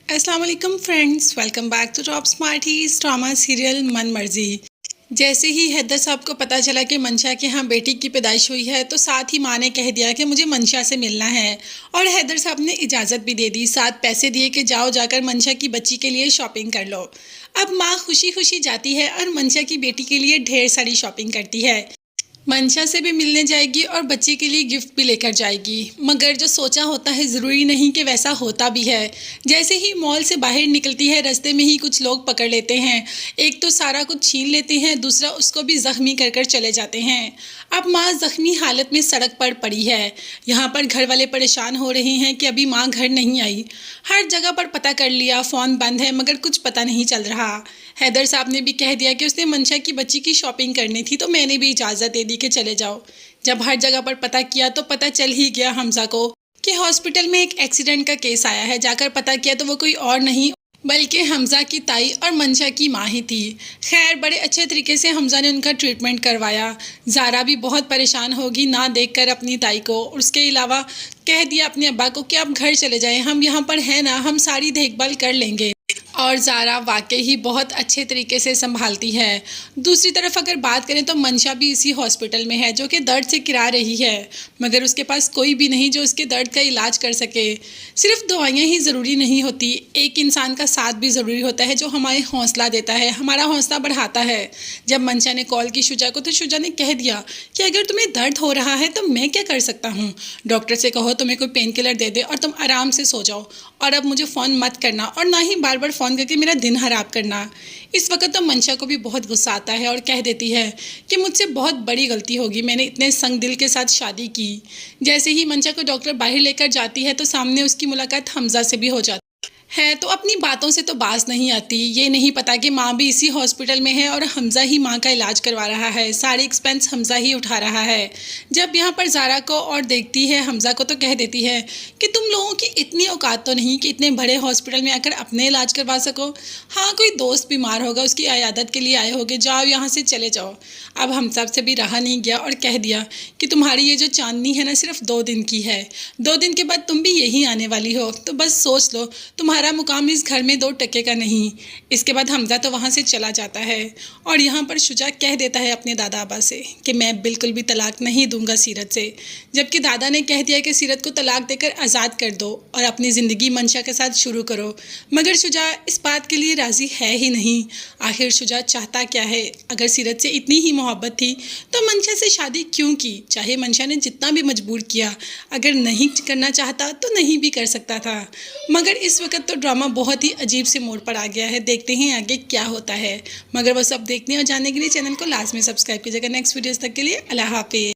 अस्सलाम वालेकुम friends, welcome back to Top Smarties drama serial Man Marzi. जैसे ही हैदर साहब को पता चला कि मंशा के यहाँ बेटी की पैदाइश हुई है तो साथ ही माँ ने कह दिया कि मुझे मंशा से मिलना है। और हैदर साहब ने इजाज़त भी दे दी, साथ पैसे दिए कि जाओ जाकर मंशा की बच्ची के लिए शॉपिंग कर लो। अब माँ खुशी खुशी जाती है और मंशा की बेटी के लिए ढेर सारी शॉपिंग करती है। मंशा से भी मिलने जाएगी और बच्चे के लिए गिफ्ट भी लेकर जाएगी, मगर जो सोचा होता है ज़रूरी नहीं कि वैसा होता भी है। जैसे ही मॉल से बाहर निकलती है, रास्ते में ही कुछ लोग पकड़ लेते हैं। एक तो सारा कुछ छीन लेते हैं, दूसरा उसको भी ज़ख्मी कर कर चले जाते हैं। अब माँ ज़ख्मी हालत में सड़क पर पड़ी है। यहाँ पर घर वाले परेशान हो रहे हैं कि अभी माँ घर नहीं आई। हर जगह पर पता कर लिया, फ़ोन बंद है, मगर कुछ पता नहीं चल रहा। हैदर साहब ने भी कह दिया कि उसने मंशा की बच्ची की शॉपिंग करनी थी, तो मैंने भी इजाज़त दे दी कि चले जाओ। जब हर जगह पर पता किया तो पता चल ही गया हमजा को कि हॉस्पिटल में एक एक्सीडेंट का केस आया है। जाकर पता किया तो वो कोई और नहीं बल्कि हमजा की ताई और मंशा की माँ ही थी। खैर, बड़े अच्छे तरीके से हमजा ने उनका ट्रीटमेंट करवाया। ज़ारा भी बहुत परेशान होगी ना देखकर अपनी ताई को। उसके अलावा कह दिया अपने अब्बा को कि आप घर चले जाएं, हम यहाँ पर हैं ना, हम सारी देखभाल कर लेंगे। और ज़ारा वाकई ही बहुत अच्छे तरीके से संभालती है। दूसरी तरफ अगर बात करें तो मंशा भी इसी हॉस्पिटल में है, जो कि दर्द से किरा रही है, मगर उसके पास कोई भी नहीं जो उसके दर्द का इलाज कर सके। सिर्फ दवाइयाँ ही ज़रूरी नहीं होती, एक इंसान का साथ भी ज़रूरी होता है जो हमारे हौसला देता है, हमारा हौसला बढ़ाता है। जब मंशा ने कॉल की शुजा को तो शुजा ने कह दिया कि अगर तुम्हें दर्द हो रहा है तो मैं क्या कर सकता हूँ, डॉक्टर से कहो तुम्हें कोई पेन किलर दे दे और तुम आराम से सो जाओ। और अब मुझे फ़ोन मत करना और ना ही बार बार फ़ोन करके मेरा दिन खराब करना। इस वक्त तो मंशा को भी बहुत गुस्सा आता है और कह देती है कि मुझसे बहुत बड़ी गलती होगी, मैंने इतने संग दिल के साथ शादी की। जैसे ही मंशा को डॉक्टर बाहर लेकर जाती है तो सामने उसकी मुलाकात हमजा से भी हो जाती है। तो अपनी बातों से तो बाज नहीं आती। ये नहीं पता कि माँ भी इसी हॉस्पिटल में है और हमजा ही माँ का इलाज करवा रहा है, सारे एक्सपेंस हमजा ही उठा रहा है। जब यहाँ पर ज़ारा को और देखती है हमजा को तो कह देती है कि तुम लोगों की इतनी औकात तो नहीं कि इतने बड़े हॉस्पिटल में आकर अपने इलाज करवा सको। हाँ, कोई दोस्त बीमार होगा, उसकी अयादत के लिए आए होगे, जाओ यहाँ से चले जाओ। अब हम सब से भी रहा नहीं गया और कह दिया कि तुम्हारी ये जो चांदनी है ना, सिर्फ 2 दिन की है, 2 दिन के बाद तुम भी यहीं आने वाली हो, तो बस सोच लो तुम्हारा मुकाम इस घर में 2 टके का नहीं। इसके बाद हमजा तो वहाँ से चला जाता है और यहाँ पर शुजा कह देता है अपने दादा अब्बा से कि मैं बिल्कुल भी तलाक नहीं दूंगा सीरत से, जबकि दादा ने कह दिया कि सीरत को तलाक देकर आज़ाद कर दो और अपनी ज़िंदगी मंशा के साथ शुरू करो। मगर शुजा इस बात के लिए राज़ी है ही नहीं। आखिर शुजा चाहता क्या है? अगर सीरत से इतनी ही मोहब्बत थी तो मंशा से शादी क्यों की? चाहे मंशा ने जितना भी मजबूर किया, अगर नहीं करना चाहता तो नहीं भी कर सकता था। मगर इस वक्त तो ड्रामा बहुत ही अजीब से मोड़ पर आ गया है। देखते हैं आगे क्या होता है, मगर वो सब देखने और जानने के लिए चैनल को लाजमी सब्सक्राइब कीजिएगा। नेक्स्ट वीडियोस तक के लिए अल्लाह हाफिज़।